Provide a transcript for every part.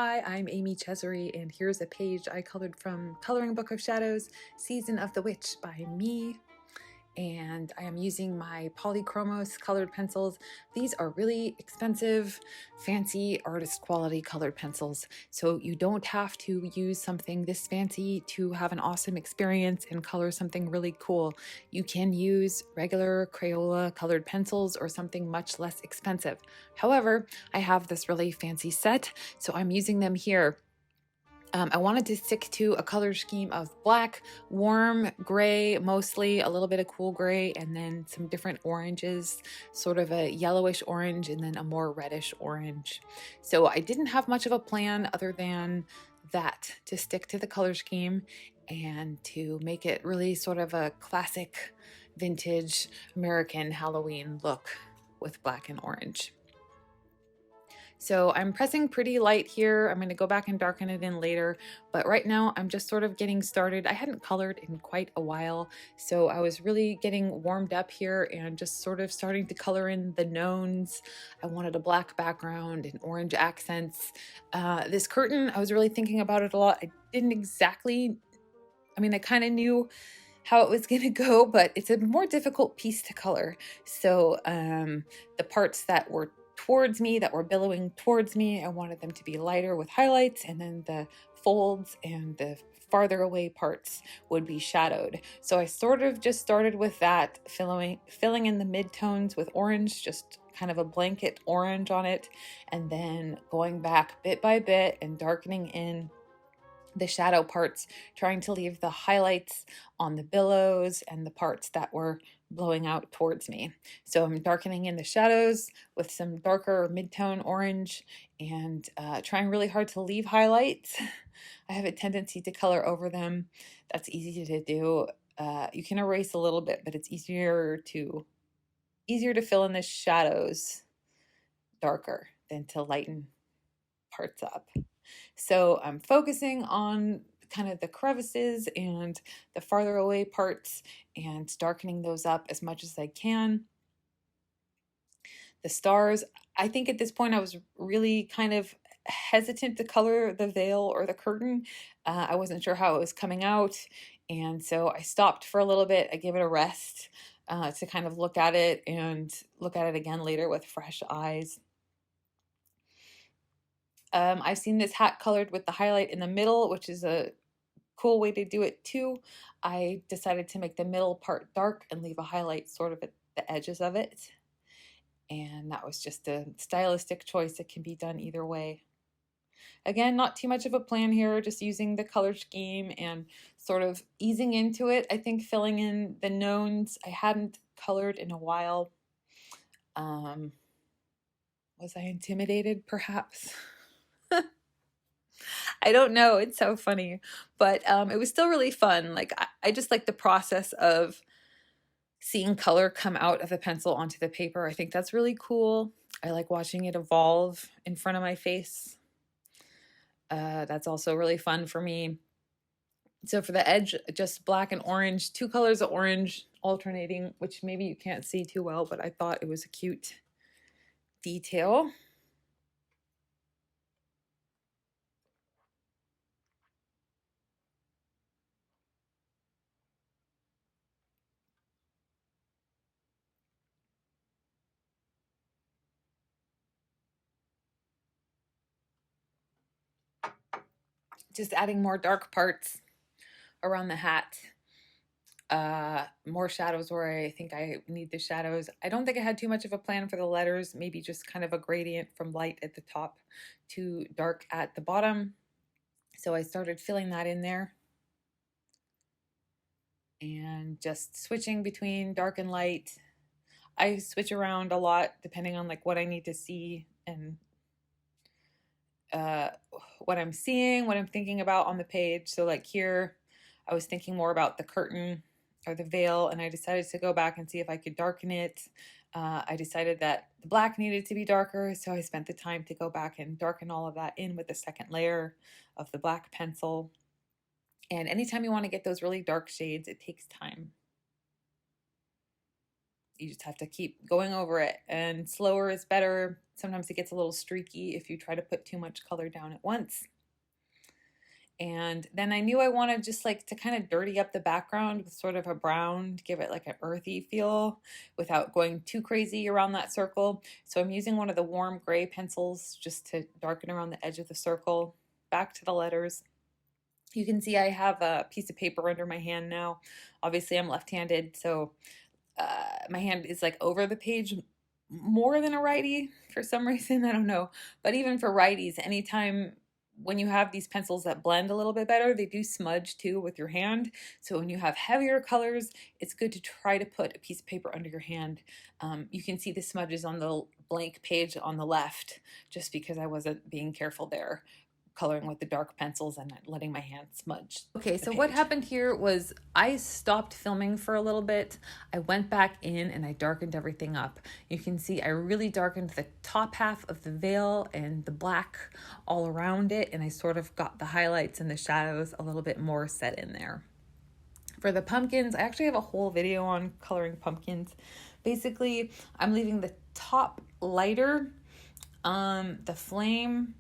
Hi, I'm Amy Chesery, and here's a page I colored from Coloring Book of Shadows, Season of the Witch by me. And I am using my Polychromos colored pencils. These are really expensive, fancy, artist quality colored pencils. So you don't have to use something this fancy to have an awesome experience and color something really cool. You can use regular Crayola colored pencils or something much less expensive. However, I have this really fancy set, so I'm using them here. I wanted to stick to a color scheme of black, warm gray, mostly a little bit of cool gray, and then some different oranges, sort of a yellowish orange, and then a more reddish orange. So I didn't have much of a plan other than that, to stick to the color scheme and to make it really sort of a classic vintage American Halloween look with black and orange. So I'm pressing pretty light here. I'm going to go back and darken it in later, but right now I'm just sort of getting started. I hadn't colored in quite a while, so I was really getting warmed up here and just sort of starting to color in the knowns. I wanted a black background and orange accents. This curtain, I was really thinking about it a lot. I didn't exactly, I kind of knew how it was going to go, but it's a more difficult piece to color. So the parts that were towards me, that were billowing towards me, I wanted them to be lighter with highlights, and then the folds and the farther away parts would be shadowed. So I sort of just started with that, filling in the midtones with orange, just kind of a blanket orange on it, and then going back bit by bit and darkening in the shadow parts, trying to leave the highlights on the billows and the parts that were blowing out towards me. So I'm darkening in the shadows with some darker mid-tone orange and trying really hard to leave highlights. I have a tendency to color over them. That's easy to do. You can erase a little bit, but it's easier to fill in the shadows darker than to lighten parts up. So I'm focusing on kind of the crevices and the farther away parts and darkening those up as much as I can. The stars, I think at this point I was really kind of hesitant to color the veil or the curtain. I wasn't sure how it was coming out, and so I stopped for a little bit. I gave it a rest to kind of look at it and look at it again later with fresh eyes. I've seen this hat colored with the highlight in the middle, which is a cool way to do it too. I decided to make the middle part dark and leave a highlight sort of at the edges of it. And that was just a stylistic choice. It can be done either way. Again, not too much of a plan here, just using the color scheme and sort of easing into it. I think filling in the knowns. I hadn't colored in a while. Was I intimidated, perhaps? I don't know. It's so funny. But it was still really fun. Like, I just like the process of seeing color come out of the pencil onto the paper. I think that's really cool. I like watching it evolve in front of my face. That's also really fun for me. So for the edge, just black and orange, 2 colors of orange alternating, which maybe you can't see too well, but I thought it was a cute detail. Just adding more dark parts around the hat. More shadows where I think I need the shadows. I don't think I had too much of a plan for the letters, maybe just kind of a gradient from light at the top to dark at the bottom. So I started filling that in there and just switching between dark and light. I switch around a lot depending on like what I need to see and what I'm seeing, what I'm thinking about on the page. So like here, I was thinking more about the curtain or the veil, and I decided to go back and see if I could darken it. I decided that the black needed to be darker, so I spent the time to go back and darken all of that in with the second layer of the black pencil. And anytime you want to get those really dark shades, it takes time. You just have to keep going over it, and slower is better. Sometimes it gets a little streaky if you try to put too much color down at once. And then I knew I wanted just like to kind of dirty up the background with sort of a brown to give it like an earthy feel without going too crazy around that circle. So I'm using one of the warm gray pencils just to darken around the edge of the circle. Back to the letters. You can see I have a piece of paper under my hand now. Obviously I'm left-handed, so my hand is like over the page more than a righty for some reason, I don't know. But even for righties, anytime when you have these pencils that blend a little bit better, they do smudge too with your hand. So when you have heavier colors, it's good to try to put a piece of paper under your hand. You can see the smudges on the blank page on the left, just because I wasn't being careful there, coloring with the dark pencils and letting my hand smudge. Okay, so what happened here was I stopped filming for a little bit. I went back in and I darkened everything up. You can see I really darkened the top half of the veil and the black all around it, and I sort of got the highlights and the shadows a little bit more set in there. For the pumpkins, I actually have a whole video on coloring pumpkins. Basically, I'm leaving the top lighter. The flame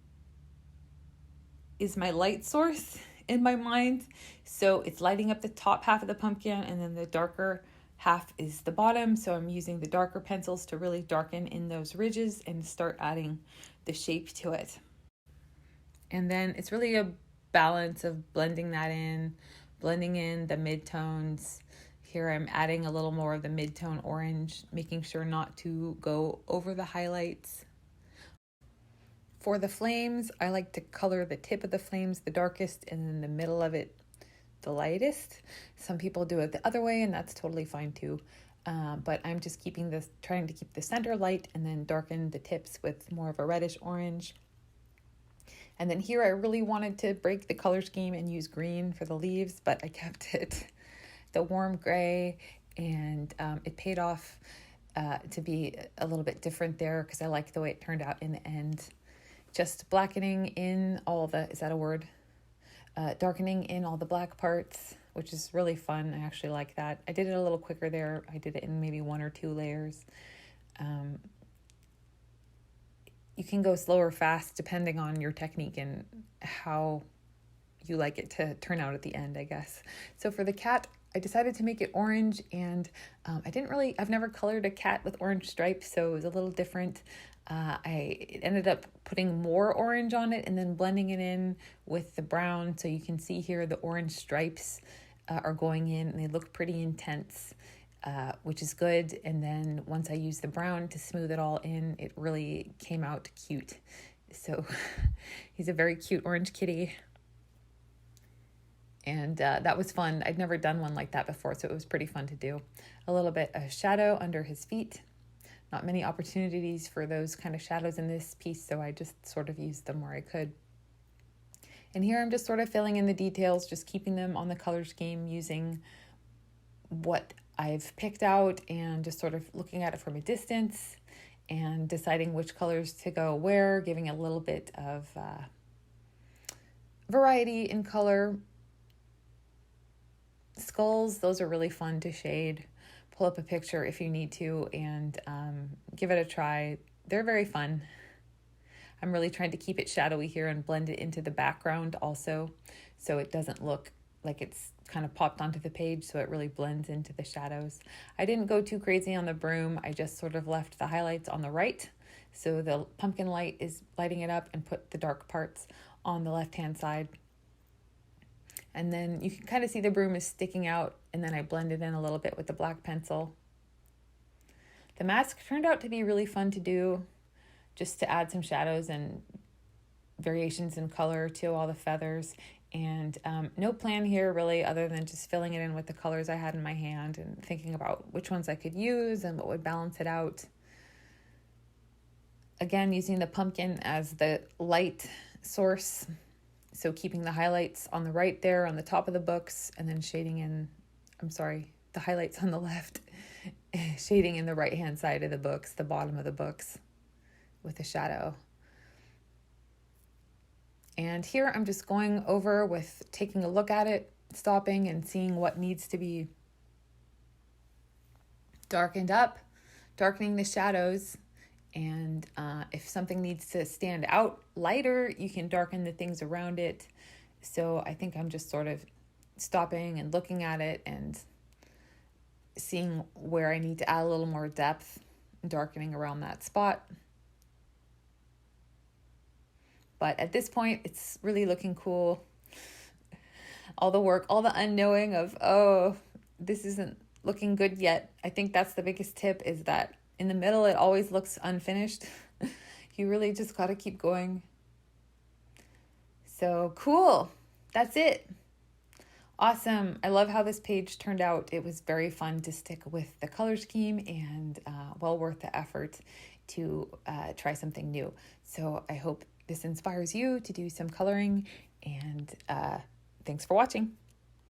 is my light source in my mind. So it's lighting up the top half of the pumpkin, and then the darker half is the bottom. So I'm using the darker pencils to really darken in those ridges and start adding the shape to it. And then it's really a balance of blending that in, blending in the midtones. Here I'm adding a little more of the midtone orange, making sure not to go over the highlights. For the flames, I like to color the tip of the flames the darkest and then the middle of it the lightest. Some people do it the other way, and that's totally fine too. But I'm just trying to keep the center light and then darken the tips with more of a reddish orange. And then here I really wanted to break the color scheme and use green for the leaves, but I kept it the warm gray, and it paid off to be a little bit different there because I like the way it turned out in the end. Just blackening in all the, is that a word? Darkening in all the black parts, which is really fun. I actually like that. I did it a little quicker there. I did it in maybe 1 or 2 layers. You can go slow or fast depending on your technique and how you like it to turn out at the end, I guess. So for the cat, I decided to make it orange, and I've never colored a cat with orange stripes, so it was a little different. I ended up putting more orange on it and then blending it in with the brown. So you can see here the orange stripes are going in, and they look pretty intense, which is good. And then once I used the brown to smooth it all in, it really came out cute. So he's a very cute orange kitty. And that was fun. I'd never done one like that before, so it was pretty fun to do. A little bit of shadow under his feet. Not many opportunities for those kind of shadows in this piece, so I just sort of used them where I could. And here I'm just sort of filling in the details, just keeping them on the color scheme, using what I've picked out and just sort of looking at it from a distance and deciding which colors to go where, giving a little bit of variety in color. Skulls, those are really fun to shade. Pull up a picture if you need to and give it a try. They're very fun. I'm really trying to keep it shadowy here and blend it into the background also, so it doesn't look like it's kind of popped onto the page, so it really blends into the shadows. I didn't go too crazy on the broom. I just sort of left the highlights on the right, so the pumpkin light is lighting it up, and put the dark parts on the left-hand side. And then you can kind of see the broom is sticking out, and then I blended in a little bit with the black pencil. The mask turned out to be really fun to do, just to add some shadows and variations in color to all the feathers. And no plan here really, other than just filling it in with the colors I had in my hand and thinking about which ones I could use and what would balance it out. Again, using the pumpkin as the light source. So keeping the highlights on the right there on the top of the books, and then shading in, the highlights on the left, shading in the right-hand side of the books, the bottom of the books with a shadow. And here I'm just going over with taking a look at it, stopping and seeing what needs to be darkened up. darkening the shadows. And if something needs to stand out lighter, you can darken the things around it. So I think I'm just sort of stopping and looking at it and seeing where I need to add a little more depth, darkening around that spot. But at this point, it's really looking cool. All the work, all the unknowing of, oh, this isn't looking good yet. I think that's the biggest tip, is that in the middle, it always looks unfinished. You really just got to keep going. So cool. That's it. Awesome. I love how this page turned out. It was very fun to stick with the color scheme, and well worth the effort to try something new. So I hope this inspires you to do some coloring, and thanks for watching.